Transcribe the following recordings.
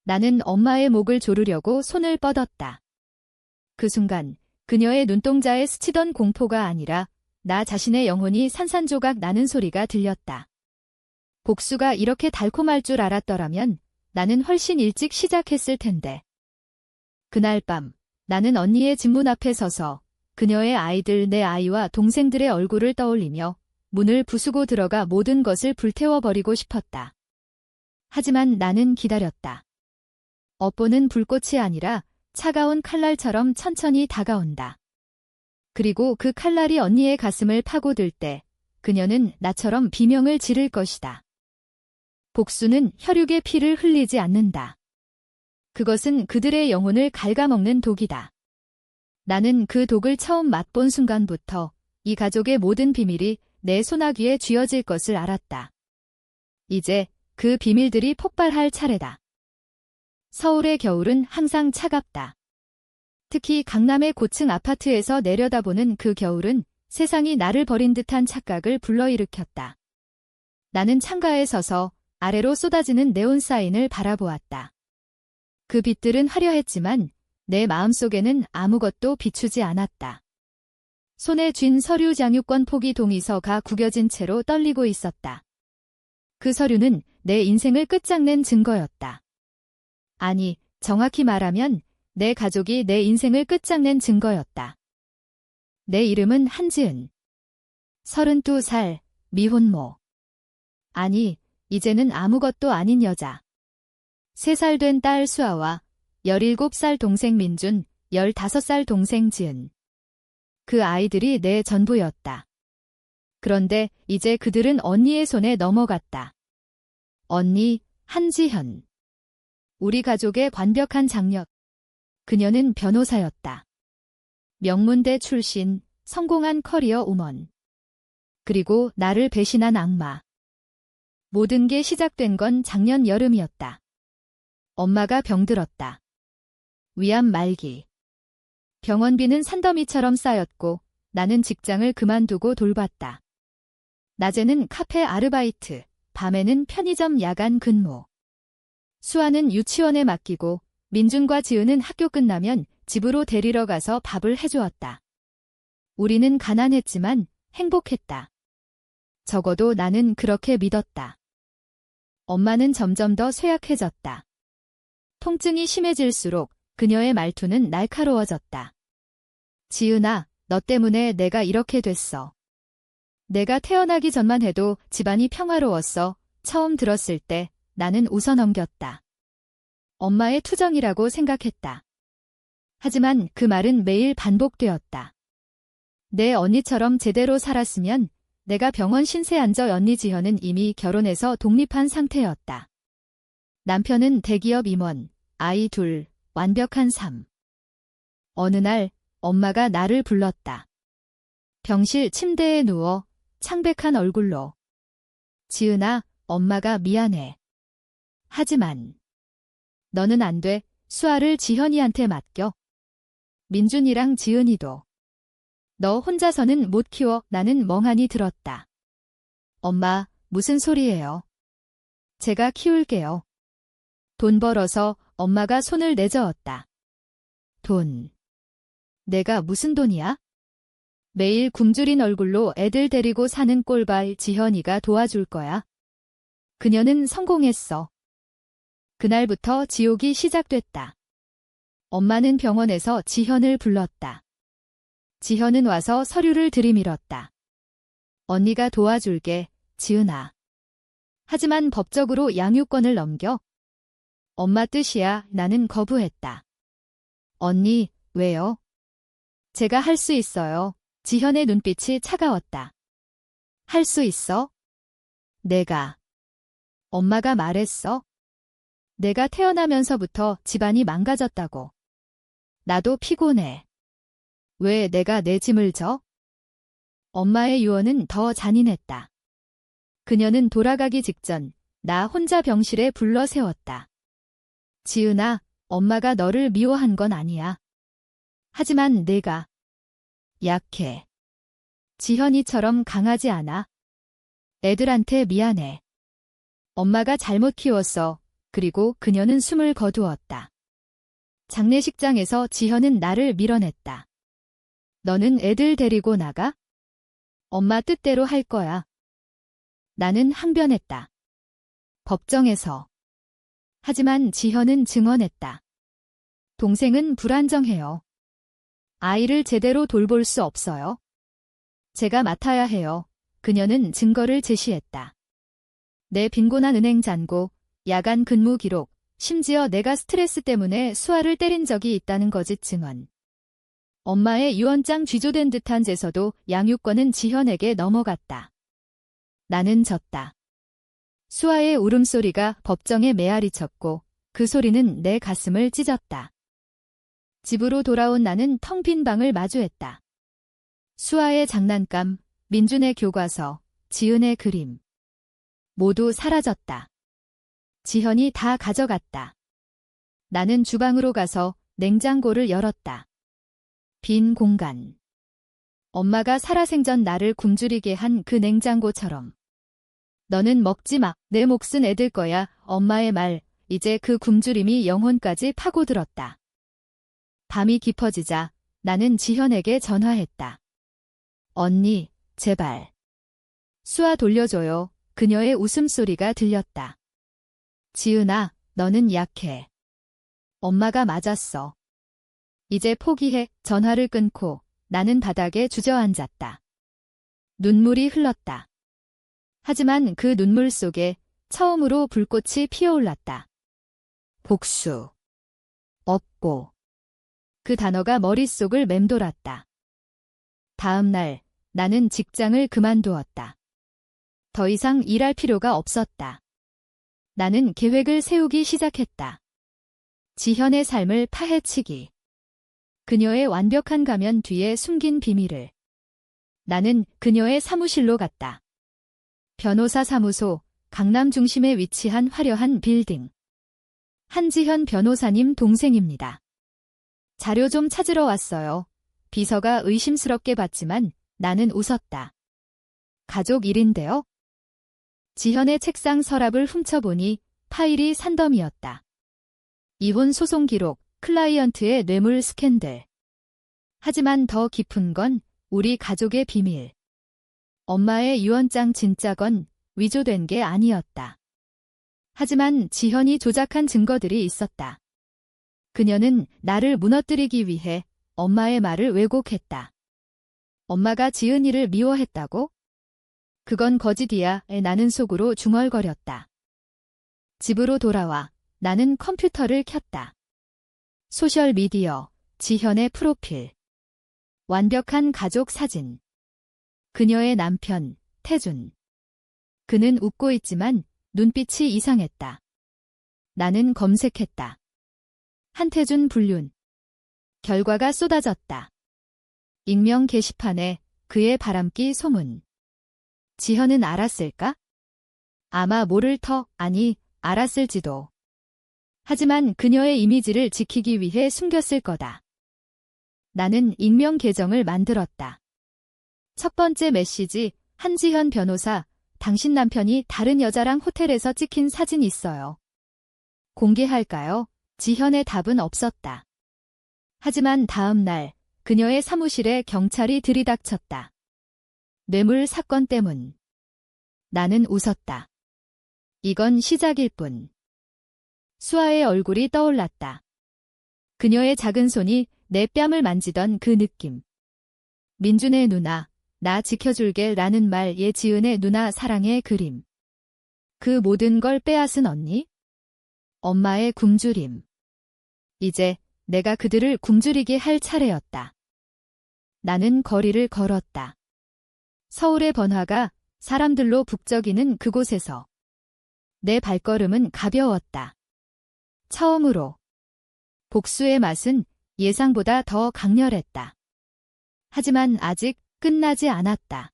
나는 엄마의 목을 조르려고 손을 뻗었다. 그 순간 그녀의 눈동자에 스치던 공포가 아니라 나 자신의 영혼이 산산조각 나는 소리가 들렸다. 복수가 이렇게 달콤할 줄 알았더라면 나는 훨씬 일찍 시작했을 텐데. 그날 밤 나는 언니의 집문 앞에 서서 그녀의 아이들, 내 아이와 동생들의 얼굴을 떠올리며 문을 부수고 들어가 모든 것을 불태워버리고 싶었다. 하지만 나는 기다렸다. 업보는 불꽃이 아니라 차가운 칼날처럼 천천히 다가온다. 그리고 그 칼날이 언니의 가슴을 파고들 때 그녀는 나처럼 비명을 지를 것이다. 복수는 혈육의 피를 흘리지 않는다. 그것은 그들의 영혼을 갉아먹는 독이다. 나는 그 독을 처음 맛본 순간부터 이 가족의 모든 비밀이 내 소나귀에 쥐어질 것을 알았다. 이제 그 비밀들이 폭발할 차례다. 서울의 겨울은 항상 차갑다. 특히 강남의 고층 아파트에서 내려다보는 그 겨울은 세상이 나를 버린 듯한 착각을 불러일으켰다. 나는 창가에 서서 아래로 쏟아지는 네온 사인을 바라보았다. 그 빛들은 화려했지만 내 마음속에는 아무것도 비추지 않았다. 손에 쥔 서류 장유권 포기 동의서가 구겨진 채로 떨리고 있었다. 그 서류는 내 인생을 끝장낸 증거였다. 아니, 정확히 말하면 내 가족이 내 인생을 끝장낸 증거였다. 내 이름은 한지은. 32살, 미혼모. 아니, 이제는 아무것도 아닌 여자. 3살 된 딸 수아와 17살 동생 민준, 15살 동생 지은. 그 아이들이 내 전부였다. 그런데 이제 그들은 언니의 손에 넘어갔다. 언니, 한지현. 우리 가족의 완벽한 장녀. 그녀는 변호사였다. 명문대 출신, 성공한 커리어 우먼. 그리고 나를 배신한 악마. 모든 게 시작된 건 작년 여름이었다. 엄마가 병들었다. 위암 말기. 병원비는 산더미처럼 쌓였고 나는 직장을 그만두고 돌봤다. 낮에는 카페 아르바이트, 밤에는 편의점 야간 근무. 수아는 유치원에 맡기고 민준과 지은은 학교 끝나면 집으로 데리러 가서 밥을 해주었다. 우리는 가난했지만 행복했다. 적어도 나는 그렇게 믿었다. 엄마는 점점 더 쇠약해졌다. 통증이 심해질수록 그녀의 말투는 날카로워졌다. 지은아, 너 때문에 내가 이렇게 됐어. 내가 태어나기 전만 해도 집안이 평화로웠어. 처음 들었을 때 나는 웃어넘겼다. 엄마의 투정이라고 생각했다. 하지만 그 말은 매일 반복되었다. 내 언니처럼 제대로 살았으면 내가 병원 신세 앉아 언니 지현은 이미 결혼해서 독립한 상태였다. 남편은 대기업 임원, 아이 둘, 완벽한 삶. 어느 날 엄마가 나를 불렀다. 병실 침대에 누워 창백한 얼굴로. 지은아, 엄마가 미안해. 하지만 너는 안 돼. 수아를 지현이한테 맡겨. 민준이랑 지은이도. 너 혼자서는 못 키워. 나는 멍하니 들었다. 엄마, 무슨 소리예요? 제가 키울게요. 돈 벌어서. 엄마가 손을 내저었다. 돈. 내가 무슨 돈이야? 매일 굶주린 얼굴로 애들 데리고 사는 꼴발 지현이가 도와줄 거야. 그녀는 성공했어. 그날부터 지옥이 시작됐다. 엄마는 병원에서 지현을 불렀다. 지현은 와서 서류를 들이밀었다. 언니가 도와줄게, 지은아. 하지만 법적으로 양육권을 넘겨. 엄마 뜻이야. 나는 거부했다. 언니, 왜요? 제가 할 수 있어요. 지현의 눈빛이 차가웠다. 할 수 있어? 내가. 엄마가 말했어. 내가 태어나면서부터 집안이 망가졌다고. 나도 피곤해. 왜 내가 내 짐을 져? 엄마의 유언은 더 잔인했다. 그녀는 돌아가기 직전 나 혼자 병실에 불러 세웠다. 지은아, 엄마가 너를 미워한 건 아니야. 하지만 내가 약해. 지현이처럼 강하지 않아. 애들한테 미안해. 엄마가 잘못 키웠어. 그리고 그녀는 숨을 거두었다. 장례식장에서 지현은 나를 밀어냈다. 너는 애들 데리고 나가? 엄마 뜻대로 할 거야. 나는 항변했다. 법정에서. 하지만 지현은 증언했다. 동생은 불안정해요. 아이를 제대로 돌볼 수 없어요. 제가 맡아야 해요. 그녀는 증거를 제시했다. 내 빈곤한 은행 잔고, 야간 근무 기록, 심지어 내가 스트레스 때문에 수아를 때린 적이 있다는 거짓 증언. 엄마의 유언장 쥐조된 듯한 제서도 양육권은 지현에게 넘어갔다. 나는 졌다. 수아의 울음소리가 법정에 메아리 쳤고 그 소리는 내 가슴을 찢었다. 집으로 돌아온 나는 텅 빈 방을 마주했다. 수아의 장난감, 민준의 교과서, 지은의 그림. 모두 사라졌다. 지현이 다 가져갔다. 나는 주방으로 가서 냉장고를 열었다. 빈 공간. 엄마가 살아생전 나를 굶주리게 한 그 냉장고처럼. 너는 먹지 마. 내 몫은 애들 거야. 엄마의 말, 이제 그 굶주림이 영혼까지 파고들었다. 밤이 깊어지자 나는 지현에게 전화했다. 언니, 제발. 수아 돌려줘요. 그녀의 웃음소리가 들렸다. 지은아, 너는 약해. 엄마가 맞았어. 이제 포기해. 전화를 끊고 나는 바닥에 주저앉았다. 눈물이 흘렀다. 하지만 그 눈물 속에 처음으로 불꽃이 피어올랐다. 복수. 없고. 그 단어가 머릿속을 맴돌았다. 다음 날 나는 직장을 그만두었다. 더 이상 일할 필요가 없었다. 나는 계획을 세우기 시작했다. 지현의 삶을 파헤치기. 그녀의 완벽한 가면 뒤에 숨긴 비밀을. 나는 그녀의 사무실로 갔다. 변호사 사무소, 강남 중심에 위치한 화려한 빌딩. 한지현 변호사님 동생입니다. 자료 좀 찾으러 왔어요. 비서가 의심스럽게 봤지만 나는 웃었다. 가족 일인데요? 지현의 책상 서랍을 훔쳐보니 파일이 산더미였다. 이혼 소송 기록, 클라이언트의 뇌물 스캔들. 하지만 더 깊은 건 우리 가족의 비밀. 엄마의 유언장 진짜건 위조된 게 아니었다. 하지만 지현이 조작한 증거들이 있었다. 그녀는 나를 무너뜨리기 위해 엄마의 말을 왜곡했다. 엄마가 지은이를 미워했다고? 그건 거짓이야. 나는 속으로 중얼거렸다. 집으로 돌아와 나는 컴퓨터를 켰다. 소셜미디어, 지현의 프로필. 완벽한 가족 사진. 그녀의 남편, 태준. 그는 웃고 있지만 눈빛이 이상했다. 나는 검색했다. 한태준 불륜. 결과가 쏟아졌다. 익명 게시판에 그의 바람기 소문. 지현은 알았을까? 아마 모를 터, 아니, 알았을지도. 하지만 그녀의 이미지를 지키기 위해 숨겼을 거다. 나는 익명 계정을 만들었다. 첫 번째 메시지, 한지현 변호사, 당신 남편이 다른 여자랑 호텔에서 찍힌 사진 있어요. 공개할까요? 지현의 답은 없었다. 하지만 다음 날 그녀의 사무실에 경찰이 들이닥쳤다. 뇌물 사건 때문. 나는 웃었다. 이건 시작일 뿐. 수아의 얼굴이 떠올랐다. 그녀의 작은 손이 내 뺨을 만지던 그 느낌. 민준의 누나, 나 지켜줄게 라는 말, 예지은의 누나 사랑의 그림. 그 모든 걸 빼앗은 언니? 엄마의 굶주림. 이제 내가 그들을 굶주리게 할 차례였다. 나는 거리를 걸었다. 서울의 번화가 사람들로 북적이는 그곳에서. 내 발걸음은 가벼웠다. 처음으로. 복수의 맛은 예상보다 더 강렬했다. 하지만 아직 끝나지 않았다.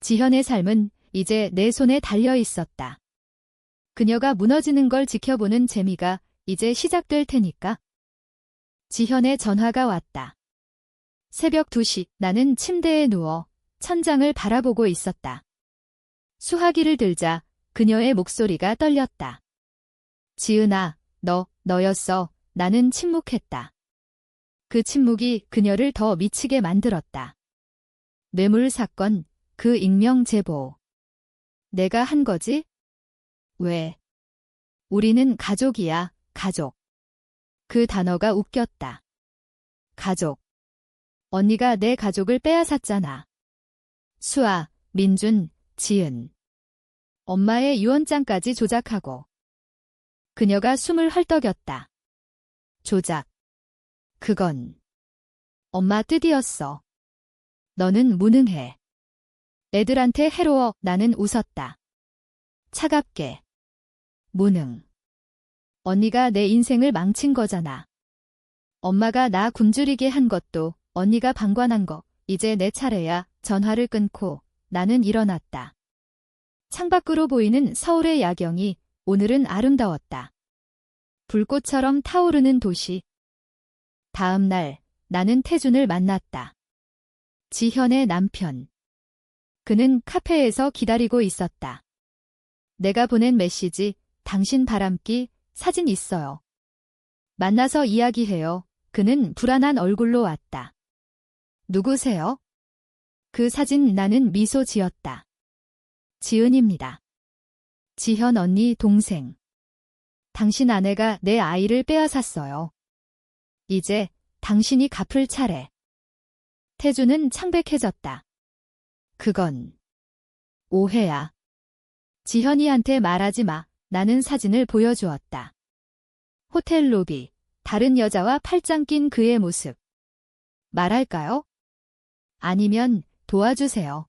지현의 삶은 이제 내 손에 달려 있었다. 그녀가 무너지는 걸 지켜보는 재미가 이제 시작될 테니까. 지현의 전화가 왔다. 새벽 2시, 나는 침대에 누워 천장을 바라보고 있었다. 수화기를 들자 그녀의 목소리가 떨렸다. 지은아, 너였어. 나는 침묵했다. 그 침묵이 그녀를 더 미치게 만들었다. 뇌물 사건, 그 익명 제보. 내가 한 거지? 왜? 우리는 가족이야, 가족. 그 단어가 웃겼다. 가족. 언니가 내 가족을 빼앗았잖아. 수아, 민준, 지은. 엄마의 유언장까지 조작하고. 그녀가 숨을 헐떡였다. 조작. 그건 엄마 뜻이었어. 너는 무능해. 애들한테 해로워. 나는 웃었다. 차갑게. 무능. 언니가 내 인생을 망친 거잖아. 엄마가 나 굶주리게 한 것도 언니가 방관한 거. 이제 내 차례야. 전화를 끊고 나는 일어났다. 창밖으로 보이는 서울의 야경이 오늘은 아름다웠다. 불꽃처럼 타오르는 도시. 다음 날 나는 태준을 만났다. 지현의 남편. 그는 카페에서 기다리고 있었다. 내가 보낸 메시지, 당신 바람기, 사진 있어요. 만나서 이야기해요. 그는 불안한 얼굴로 왔다. 누구세요? 그 사진 나는 미소 지었다. 지은입니다. 지현 언니 동생. 당신 아내가 내 아이를 빼앗았어요. 이제 당신이 갚을 차례. 태주는 창백해졌다. 그건 오해야. 지현이한테 말하지 마. 나는 사진을 보여주었다. 호텔 로비, 다른 여자와 팔짱 낀 그의 모습. 말할까요? 아니면 도와주세요.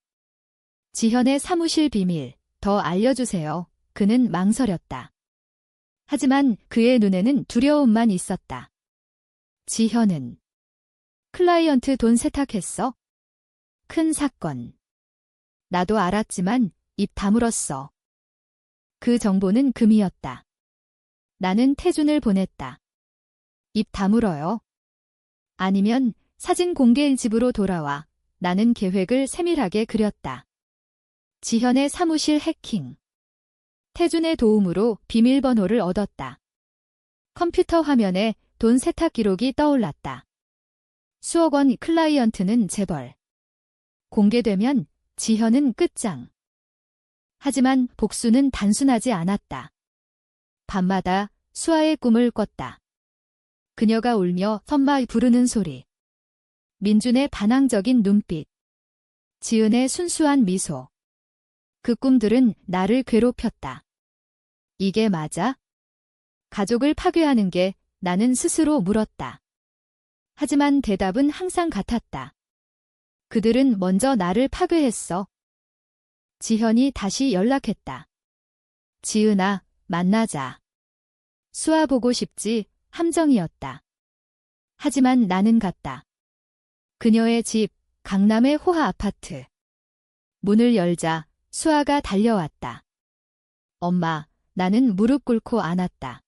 지현의 사무실 비밀, 더 알려주세요. 그는 망설였다. 하지만 그의 눈에는 두려움만 있었다. 지현은 클라이언트 돈 세탁했어? 큰 사건. 나도 알았지만 입 다물었어. 그 정보는 금이었다. 나는 태준을 보냈다. 입 다물어요. 아니면 사진 공개인 집으로 돌아와. 나는 계획을 세밀하게 그렸다. 지현의 사무실 해킹. 태준의 도움으로 비밀번호를 얻었다. 컴퓨터 화면에 돈 세탁 기록이 떠올랐다. 수억 원 클라이언트는 재벌. 공개되면 지현은 끝장. 하지만 복수는 단순하지 않았다. 밤마다 수아의 꿈을 꿨다. 그녀가 울며 선마 부르는 소리. 민준의 반항적인 눈빛. 지은의 순수한 미소. 그 꿈들은 나를 괴롭혔다. 이게 맞아? 가족을 파괴하는 게 나는 스스로 물었다. 하지만 대답은 항상 같았다. 그들은 먼저 나를 파괴했어. 지현이 다시 연락했다. 지은아, 만나자. 수아 보고 싶지, 함정이었다. 하지만 나는 갔다. 그녀의 집, 강남의 호화 아파트. 문을 열자 수아가 달려왔다. 엄마, 나는 무릎 꿇고 안았다.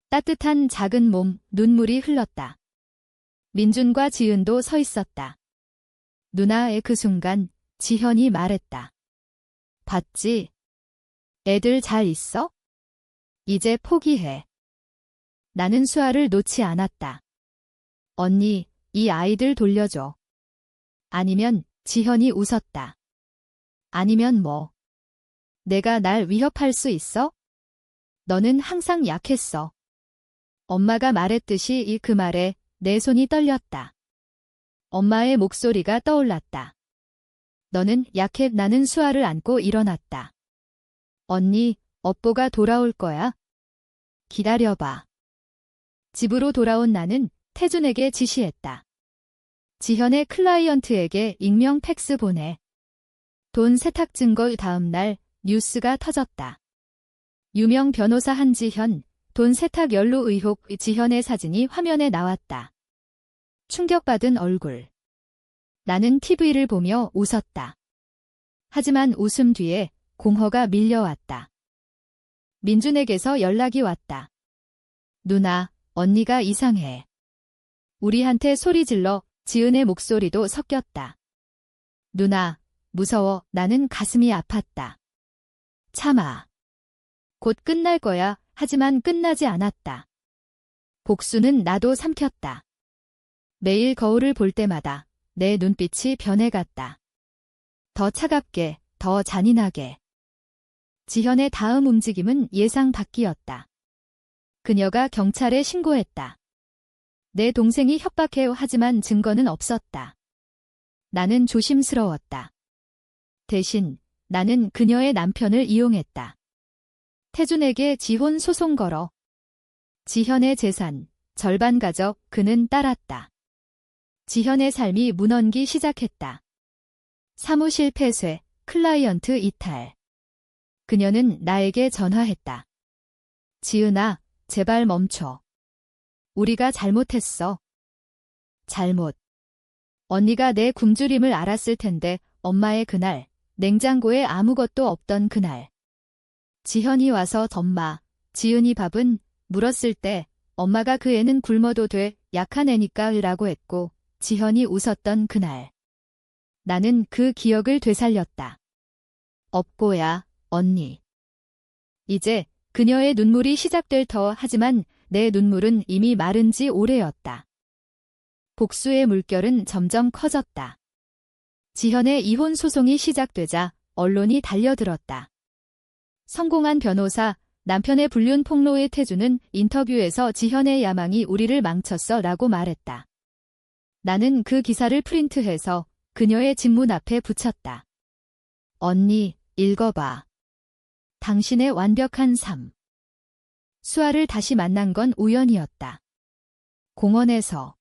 따뜻한 작은 몸, 눈물이 흘렀다. 민준과 지은도 서 있었다. 누나의 그 순간 지현이 말했다. 봤지? 애들 잘 있어? 이제 포기해. 나는 수아를 놓지 않았다. 언니, 이 아이들 돌려줘. 아니면 지현이 웃었다. 아니면 뭐? 내가 날 위협할 수 있어? 너는 항상 약했어. 엄마가 말했듯이 그 말에 내 손이 떨렸다. 엄마의 목소리가 떠올랐다. 너는 약해. 나는 수아를 안고 일어났다. 언니, 업보가 돌아올 거야. 기다려봐. 집으로 돌아온 나는 태준에게 지시했다. 지현의 클라이언트에게 익명 팩스 보내. 돈 세탁 증거. 다음 날 뉴스가 터졌다. 유명 변호사 한지현, 돈 세탁 연루 의혹. 지현의 사진이 화면에 나왔다. 충격받은 얼굴. 나는 TV를 보며 웃었다. 하지만 웃음 뒤에 공허가 밀려왔다. 민준에게서 연락이 왔다. 누나, 언니가 이상해. 우리한테 소리 질러. 지은의 목소리도 섞였다. 누나, 무서워. 나는 가슴이 아팠다. 참아. 곧 끝날 거야. 하지만 끝나지 않았다. 복수는 나도 삼켰다. 매일 거울을 볼 때마다 내 눈빛이 변해갔다. 더 차갑게, 더 잔인하게. 지현의 다음 움직임은 예상 밖이었다. 그녀가 경찰에 신고했다. 내 동생이 협박해요. 하지만 증거는 없었다. 나는 조심스러웠다. 대신 나는 그녀의 남편을 이용했다. 태준에게 지혼 소송 걸어. 지현의 재산, 절반 가져 그는 따랐다. 지현의 삶이 무너기 시작했다. 사무실 폐쇄, 클라이언트 이탈. 그녀는 나에게 전화했다. 지은아, 제발 멈춰. 우리가 잘못했어. 잘못. 언니가 내 굶주림을 알았을 텐데 엄마의 그날, 냉장고에 아무것도 없던 그날. 지현이 와서 엄마, 지은이 밥은? 물었을 때 엄마가 그 애는 굶어도 돼, 약한 애니까 라고 했고 지현이 웃었던 그날. 나는 그 기억을 되살렸다. 없고야, 언니. 이제 그녀의 눈물이 시작될 터 하지만 내 눈물은 이미 마른 지 오래였다. 복수의 물결은 점점 커졌다. 지현의 이혼 소송이 시작되자 언론이 달려들었다. 성공한 변호사, 남편의 불륜 폭로의 태주는 인터뷰에서 지현의 야망이 우리를 망쳤어 라고 말했다. 나는 그 기사를 프린트해서 그녀의 집문 앞에 붙였다. 언니, 읽어봐. 당신의 완벽한 삶. 수아를 다시 만난 건 우연이었다. 공원에서.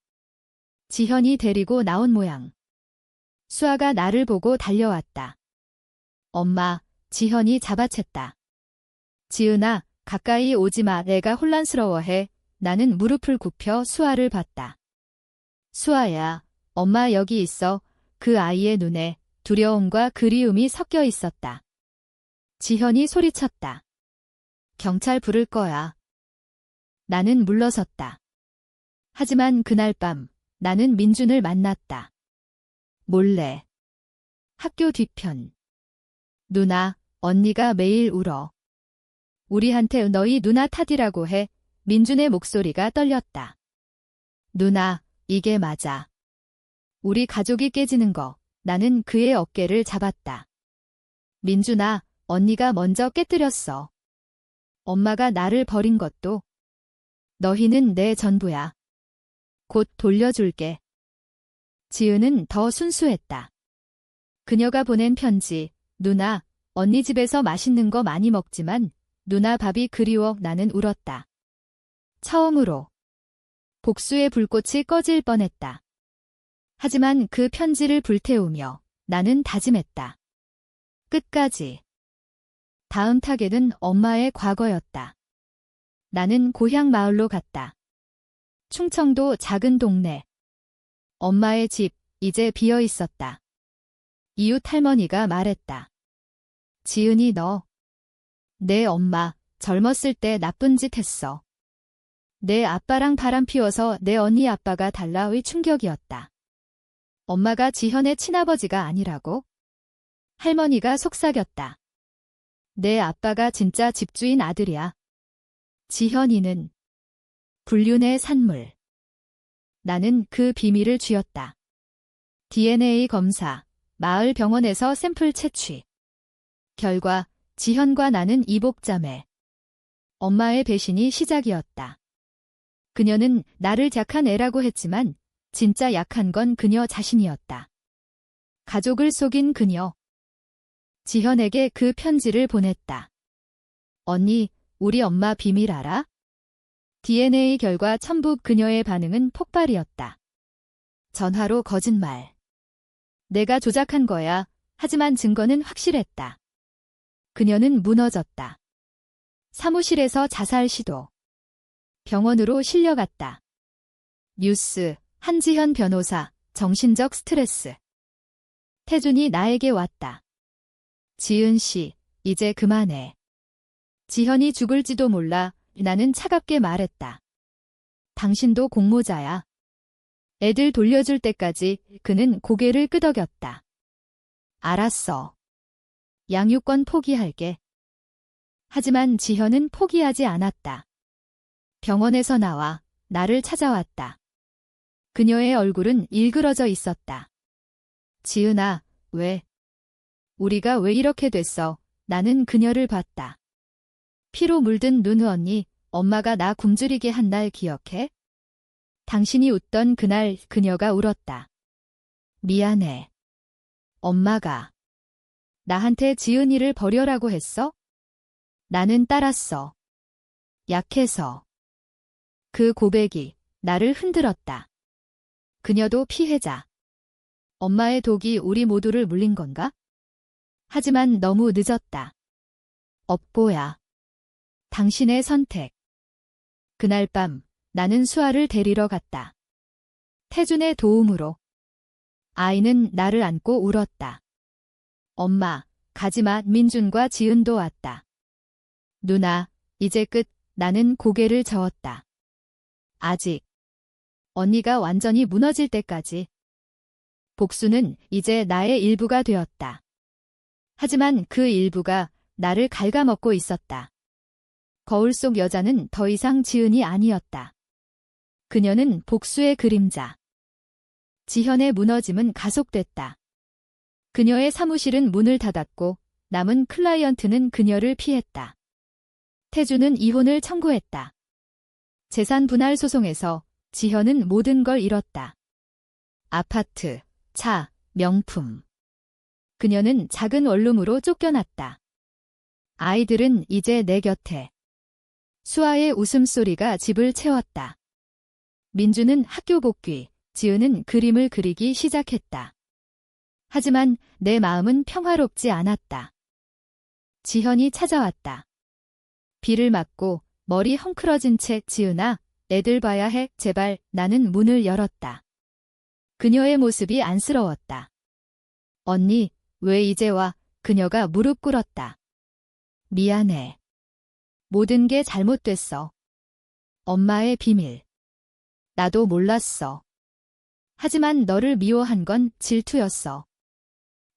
지현이 데리고 나온 모양. 수아가 나를 보고 달려왔다. 엄마, 지현이 잡아챘다. 지은아, 가까이 오지 마. 내가 혼란스러워해. 나는 무릎을 굽혀 수아를 봤다. 수아야, 엄마 여기 있어. 그 아이의 눈에 두려움과 그리움이 섞여 있었다. 지현이 소리쳤다. 경찰 부를 거야. 나는 물러섰다. 하지만 그날 밤 나는 민준을 만났다. 몰래. 학교 뒤편. 누나, 언니가 매일 울어. 우리한테 너희 누나 탓이라고 해. 민준의 목소리가 떨렸다. 누나, 이게 맞아. 우리 가족이 깨지는 거. 나는 그의 어깨를 잡았다. 민준아, 언니가 먼저 깨뜨렸어. 엄마가 나를 버린 것도. 너희는 내 전부야. 곧 돌려줄게. 지은은 더 순수했다. 그녀가 보낸 편지. 누나, 언니 집에서 맛있는 거 많이 먹지만 누나 밥이 그리워. 나는 울었다. 처음으로. 복수의 불꽃이 꺼질 뻔했다. 하지만 그 편지를 불태우며 나는 다짐했다. 끝까지. 다음 타겟은 엄마의 과거였다. 나는 고향 마을로 갔다. 충청도 작은 동네. 엄마의 집, 이제 비어 있었다. 이웃 할머니가 말했다. 지은이 너. 내 엄마, 젊었을 때 나쁜 짓 했어. 내 아빠랑 바람 피워서 내 언니 아빠가 달라의 충격이었다. 엄마가 지현의 친아버지가 아니라고? 할머니가 속삭였다. 내 아빠가 진짜 집주인 아들이야. 지현이는 불륜의 산물. 나는 그 비밀을 쥐었다. DNA 검사, 마을 병원에서 샘플 채취. 결과, 지현과 나는 이복자매. 엄마의 배신이 시작이었다. 그녀는 나를 약한 애라고 했지만 진짜 약한 건 그녀 자신이었다. 가족을 속인 그녀. 지현에게 그 편지를 보냈다. 언니, 우리 엄마 비밀 알아? DNA 결과 첨부. 그녀의 반응은 폭발이었다. 전화로 거짓말. 내가 조작한 거야. 하지만 증거는 확실했다. 그녀는 무너졌다. 사무실에서 자살 시도. 병원으로 실려갔다. 뉴스, 한지현 변호사, 정신적 스트레스. 태준이 나에게 왔다. 지은 씨, 이제 그만해. 지현이 죽을지도 몰라. 나는 차갑게 말했다. 당신도 공모자야. 애들 돌려줄 때까지. 그는 고개를 끄덕였다. 알았어. 양육권 포기할게. 하지만 지현은 포기하지 않았다. 병원에서 나와 나를 찾아왔다. 그녀의 얼굴은 일그러져 있었다. 지은아, 왜? 우리가 왜 이렇게 됐어? 나는 그녀를 봤다. 피로 물든 눈. 언니, 엄마가 나 굶주리게 한 날 기억해? 당신이 웃던 그날. 그녀가 울었다. 미안해. 엄마가 나한테 지은이를 버려라고 했어? 나는 따랐어. 약해서. 그 고백이 나를 흔들었다. 그녀도 피해자. 엄마의 독이 우리 모두를 물린 건가? 하지만 너무 늦었다. 업보야. 당신의 선택. 그날 밤 나는 수아를 데리러 갔다. 태준의 도움으로. 아이는 나를 안고 울었다. 엄마, 가지마. 민준과 지은도 왔다. 누나, 이제 끝. 나는 고개를 저었다. 아직. 언니가 완전히 무너질 때까지. 복수는 이제 나의 일부가 되었다. 하지만 그 일부가 나를 갉아먹고 있었다. 거울 속 여자는 더 이상 지은이 아니었다. 그녀는 복수의 그림자. 지현의 무너짐은 가속됐다. 그녀의 사무실은 문을 닫았고 남은 클라이언트는 그녀를 피했다. 태주는 이혼을 청구했다. 재산 분할 소송에서 지현은 모든 걸 잃었다. 아파트, 차, 명품. 그녀는 작은 원룸으로 쫓겨났다. 아이들은 이제 내 곁에. 수아의 웃음소리가 집을 채웠다. 민주는 학교 복귀, 지은은 그림을 그리기 시작했다. 하지만 내 마음은 평화롭지 않았다. 지현이 찾아왔다. 비를 맞고 머리 헝클어진 채. 지은아, 애들 봐야 해. 제발. 나는 문을 열었다. 그녀의 모습이 안쓰러웠다. 언니, 왜 이제 와? 그녀가 무릎 꿇었다. 미안해. 모든 게 잘못됐어. 엄마의 비밀. 나도 몰랐어. 하지만 너를 미워한 건 질투였어.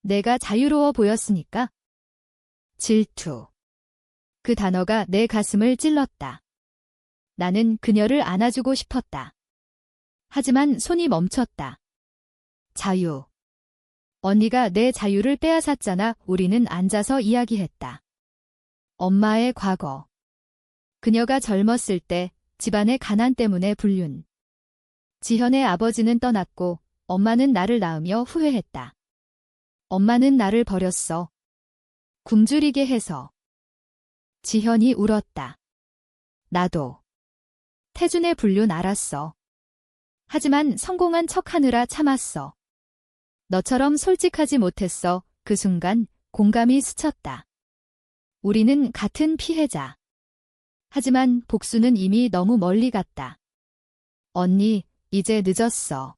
내가 자유로워 보였으니까. 질투. 그 단어가 내 가슴을 찔렀다. 나는 그녀를 안아주고 싶었다. 하지만 손이 멈췄다. 자유. 언니가 내 자유를 빼앗았잖아. 우리는 앉아서 이야기했다. 엄마의 과거. 그녀가 젊었을 때 집안의 가난 때문에 불륜. 지현의 아버지는 떠났고 엄마는 나를 낳으며 후회했다. 엄마는 나를 버렸어. 굶주리게 해서. 지현이 울었다. 나도. 태준의 불륜 알았어. 하지만 성공한 척하느라 참았어. 너처럼 솔직하지 못했어. 그 순간 공감이 스쳤다. 우리는 같은 피해자. 하지만 복수는 이미 너무 멀리 갔다. 언니, 이제 늦었어.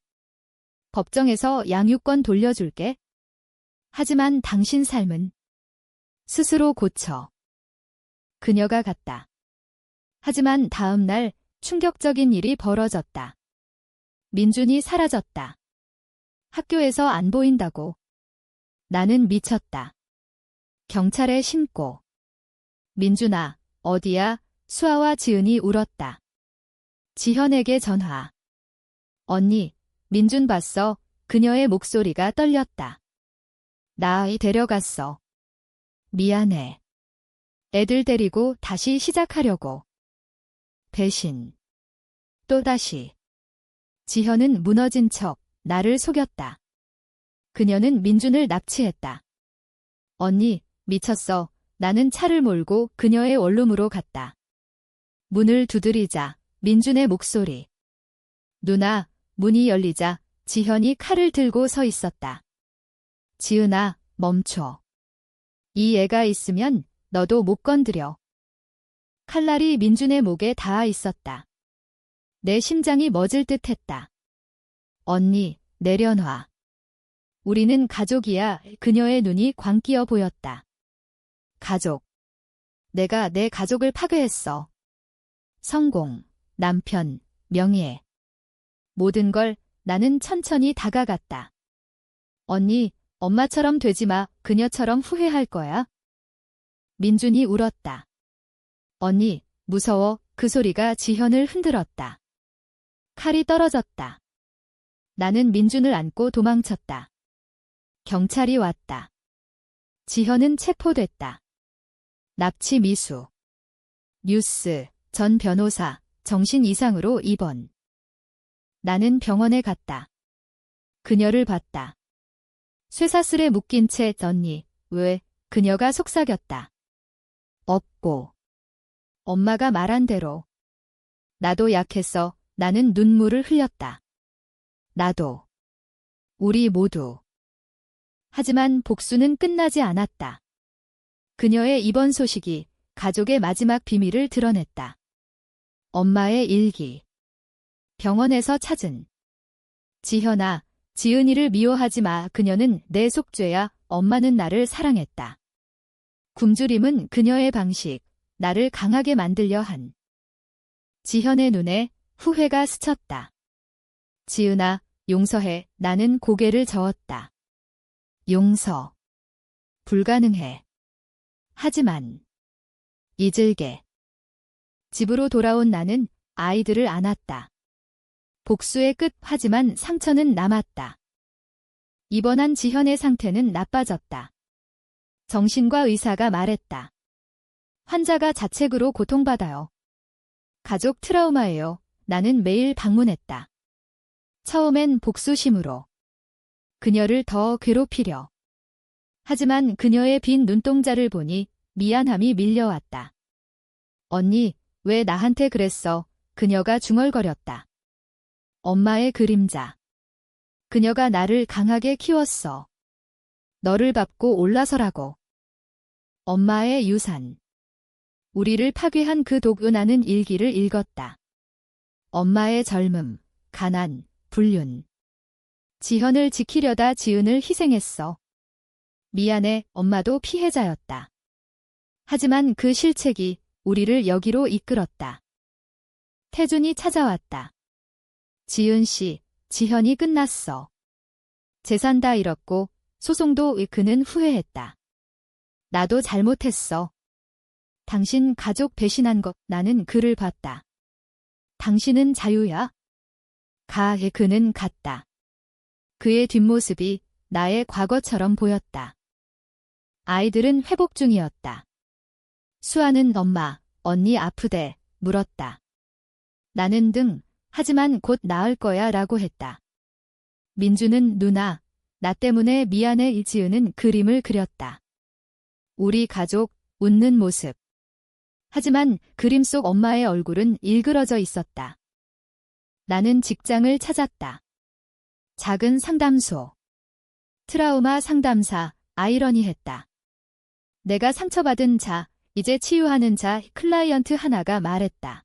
법정에서 양육권 돌려줄게. 하지만 당신 삶은 스스로 고쳐. 그녀가 갔다. 하지만 다음 날 충격적인 일이 벌어졌다. 민준이 사라졌다. 학교에서 안 보인다고. 나는 미쳤다. 경찰에 신고. 민준아, 어디야? 수아와 지은이 울었다. 지현에게 전화. 언니, 민준 봤어. 그녀의 목소리가 떨렸다. 나 아이 데려갔어. 미안해. 애들 데리고 다시 시작하려고. 배신. 또다시. 지현은 무너진 척 나를 속였다. 그녀는 민준을 납치했다. 언니, 미쳤어. 나는 차를 몰고 그녀의 원룸으로 갔다. 문을 두드리자 민준의 목소리. 누나, 문이 열리자 지현이 칼을 들고 서 있었다. 지은아, 멈춰. 이 애가 있으면 너도 못 건드려. 칼날이 민준의 목에 닿아 있었다. 내 심장이 멎을 듯했다. 언니, 내려놔. 우리는 가족이야. 그녀의 눈이 광기어 보였다. 가족. 내가 내 가족을 파괴했어. 성공, 남편, 명예. 모든 걸 나는 천천히 다가갔다. 언니, 엄마처럼 되지 마. 그녀처럼 후회할 거야. 민준이 울었다. 언니, 무서워. 그 소리가 지현을 흔들었다. 칼이 떨어졌다. 나는 민준을 안고 도망쳤다. 경찰이 왔다. 지현은 체포됐다. 납치 미수. 뉴스, 전 변호사, 정신 이상으로 입원. 나는 병원에 갔다. 그녀를 봤다. 쇠사슬에 묶인 채 언니, 왜? 그녀가 속삭였다. 없고. 엄마가 말한 대로. 나도 약했어. 나는 눈물을 흘렸다. 나도. 우리 모두. 하지만 복수는 끝나지 않았다. 그녀의 입원 소식이 가족의 마지막 비밀을 드러냈다. 엄마의 일기. 병원에서 찾은. 지현아, 지은이를 미워하지 마. 그녀는 내 속죄야. 엄마는 나를 사랑했다. 굶주림은 그녀의 방식. 나를 강하게 만들려 한. 지현의 눈에 후회가 스쳤다. 지은아, 용서해. 나는 고개를 저었다. 용서. 불가능해. 하지만. 잊을게. 집으로 돌아온 나는 아이들을 안았다. 복수의 끝. 하지만 상처는 남았다. 입원한 지현의 상태는 나빠졌다. 정신과 의사가 말했다. 환자가 자책으로 고통받아요. 가족 트라우마예요. 나는 매일 방문했다. 처음엔 복수심으로. 그녀를 더 괴롭히려. 하지만 그녀의 빈 눈동자를 보니 미안함이 밀려왔다. 언니, 왜 나한테 그랬어? 그녀가 중얼거렸다. 엄마의 그림자. 그녀가 나를 강하게 키웠어. 너를 밟고 올라서라고. 엄마의 유산. 우리를 파괴한 그 독. 나는 일기를 읽었다. 엄마의 젊음, 가난, 불륜. 지현을 지키려다 지은을 희생했어. 미안해. 엄마도 피해자였다. 하지만 그 실책이 우리를 여기로 이끌었다. 태준이 찾아왔다. 지은 씨, 지현이 끝났어. 재산 다 잃었고 소송도. 그는 후회했다. 나도 잘못했어. 당신 가족 배신한 것. 나는 그를 봤다. 당신은 자유야. 그는 갔다. 그의 뒷모습이 나의 과거처럼 보였다. 아이들은 회복 중이었다. 수아는 엄마, 언니 아프대, 물었다. 나는 하지만 곧 나을 거야 라고 했다. 민주는 누나, 나 때문에 미안해. 이지은은 그림을 그렸다. 우리 가족, 웃는 모습. 하지만 그림 속 엄마의 얼굴은 일그러져 있었다. 나는 직장을 찾았다. 작은 상담소. 트라우마 상담사, 아이러니했다. 내가 상처받은 자, 이제 치유하는 자. 클라이언트 하나가 말했다.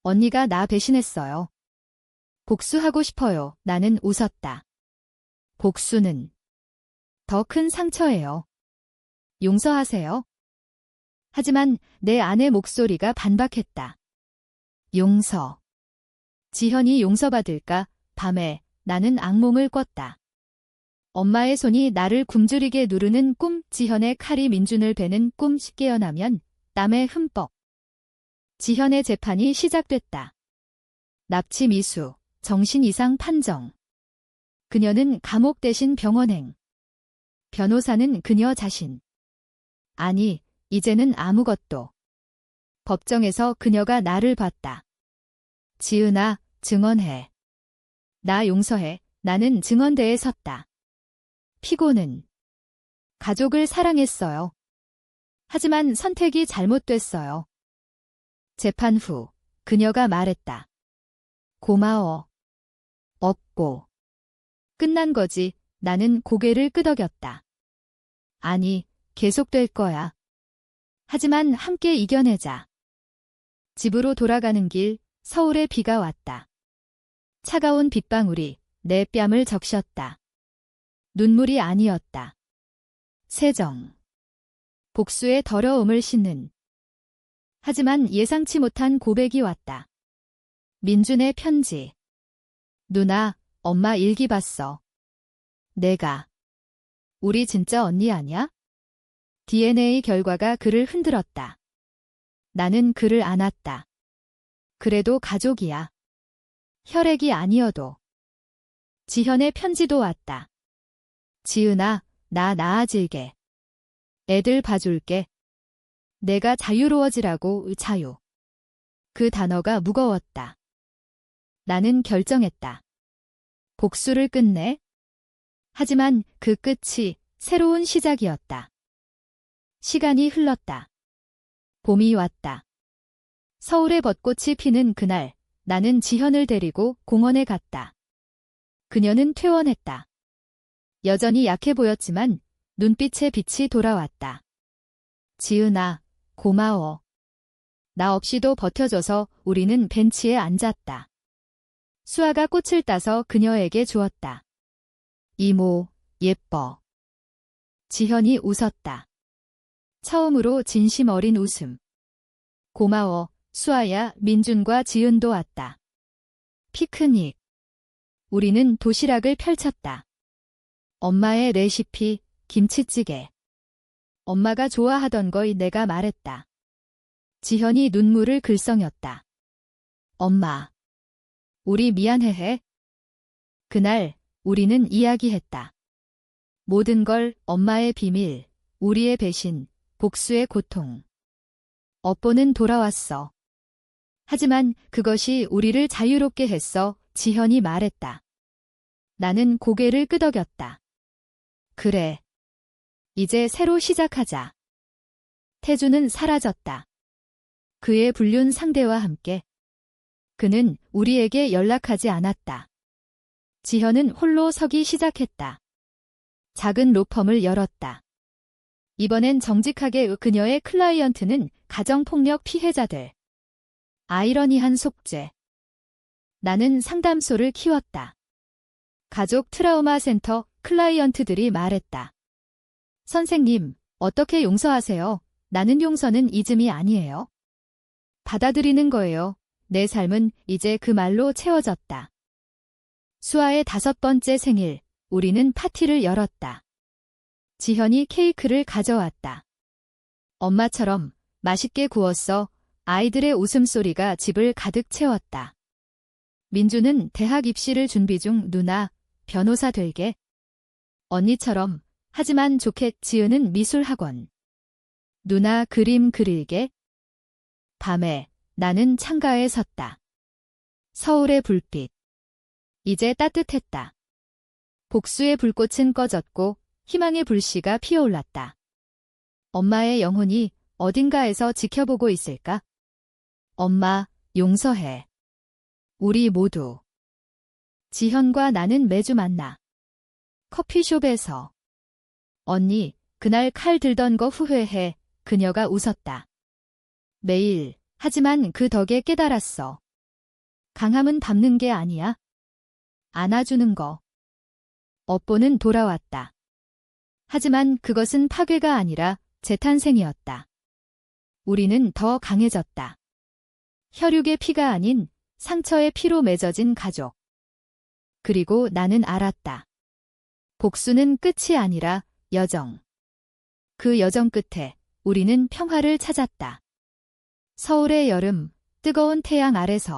언니가 나 배신했어요. 복수하고 싶어요. 나는 웃었다. 복수는 더 큰 상처예요. 용서하세요. 하지만 내 안의 목소리가 반박했다. 용서. 지현이 용서받을까? 밤에 나는 악몽을 꿨다. 엄마의 손이 나를 굶주리게 누르는 꿈. 지현의 칼이 민준을 베는 꿈. 깨어나면 땀에 흠뻑. 지현의 재판이 시작됐다. 납치 미수, 정신 이상 판정. 그녀는 감옥 대신 병원행. 변호사는 그녀 자신. 아니, 이제는 아무것도. 법정에서 그녀가 나를 봤다. 지은아, 증언해. 나 용서해. 나는 증언대에 섰다. 피고는 가족을 사랑했어요. 하지만 선택이 잘못됐어요. 재판 후 그녀가 말했다. 고마워. 없고. 끝난 거지. 나는 고개를 끄덕였다. 아니, 계속될 거야. 하지만 함께 이겨내자. 집으로 돌아가는 길, 서울에 비가 왔다. 차가운 빗방울이 내 뺨을 적셨다. 눈물이 아니었다. 세정. 복수의 더러움을 씻는. 하지만 예상치 못한 고백이 왔다. 민준의 편지. 누나, 엄마 일기 봤어. 내가. 우리 진짜 언니 아냐? DNA 결과가 그를 흔들었다. 나는 그를 안았다. 그래도 가족이야. 혈액이 아니어도. 지현의 편지도 왔다. 지은아, 나 나아질게. 애들 봐줄게. 내가 자유로워지라고. 자유. 그 단어가 무거웠다. 나는 결정했다. 복수를 끝내. 하지만 그 끝이 새로운 시작이었다. 시간이 흘렀다. 봄이 왔다. 서울의 벚꽃이 피는 그날, 나는 지현을 데리고 공원에 갔다. 그녀는 퇴원했다. 여전히 약해 보였지만 눈빛에 빛이 돌아왔다. 지은아, 고마워. 나 없이도 버텨줘서. 우리는 벤치에 앉았다. 수아가 꽃을 따서 그녀에게 주었다. 이모, 예뻐. 지현이 웃었다. 처음으로 진심 어린 웃음. 고마워, 수아야. 민준과 지은도 왔다. 피크닉. 우리는 도시락을 펼쳤다. 엄마의 레시피, 김치찌개. 엄마가 좋아하던 거 내가 말했다. 지현이 눈물을 글썽였다. 엄마. 우리 미안해해. 그날 우리는 이야기했다. 모든 걸, 엄마의 비밀, 우리의 배신, 복수의 고통. 업보는 돌아왔어. 하지만 그것이 우리를 자유롭게 했어. 지현이 말했다. 나는 고개를 끄덕였다. 그래. 이제 새로 시작하자. 태주는 사라졌다. 그의 불륜 상대와 함께. 그는 우리에게 연락하지 않았다. 지현은 홀로 서기 시작했다. 작은 로펌을 열었다. 이번엔 정직하게. 그녀의 클라이언트는 가정폭력 피해자들. 아이러니한 속죄. 나는 상담소를 키웠다. 가족 트라우마 센터. 클라이언트들이 말했다. 선생님, 어떻게 용서하세요? 나는 용서는 이즘이 아니에요. 받아들이는 거예요. 내 삶은 이제 그 말로 채워졌다. 수아의 5번째 생일, 우리는 파티를 열었다. 지현이 케이크를 가져왔다. 엄마처럼 맛있게 구웠어. 아이들의 웃음소리가 집을 가득 채웠다. 민주는 대학 입시를 준비 중. 누나, 변호사 될게. 언니처럼. 하지만 좋게. 지은은 미술학원. 누나 그림 그릴게. 밤에 나는 창가에 섰다. 서울의 불빛. 이제 따뜻했다. 복수의 불꽃은 꺼졌고 희망의 불씨가 피어올랐다. 엄마의 영혼이 어딘가에서 지켜보고 있을까? 엄마, 용서해. 우리 모두. 지현과 나는 매주 만나. 커피숍에서. 언니, 그날 칼 들던 거 후회해. 그녀가 웃었다. 매일. 하지만 그 덕에 깨달았어. 강함은 밟는 게 아니야. 안아주는 거. 업보는 돌아왔다. 하지만 그것은 파괴가 아니라 재탄생이었다. 우리는 더 강해졌다. 혈육의 피가 아닌 상처의 피로 맺어진 가족. 그리고 나는 알았다. 복수는 끝이 아니라 여정. 그 여정 끝에 우리는 평화를 찾았다. 서울의 여름, 뜨거운 태양 아래서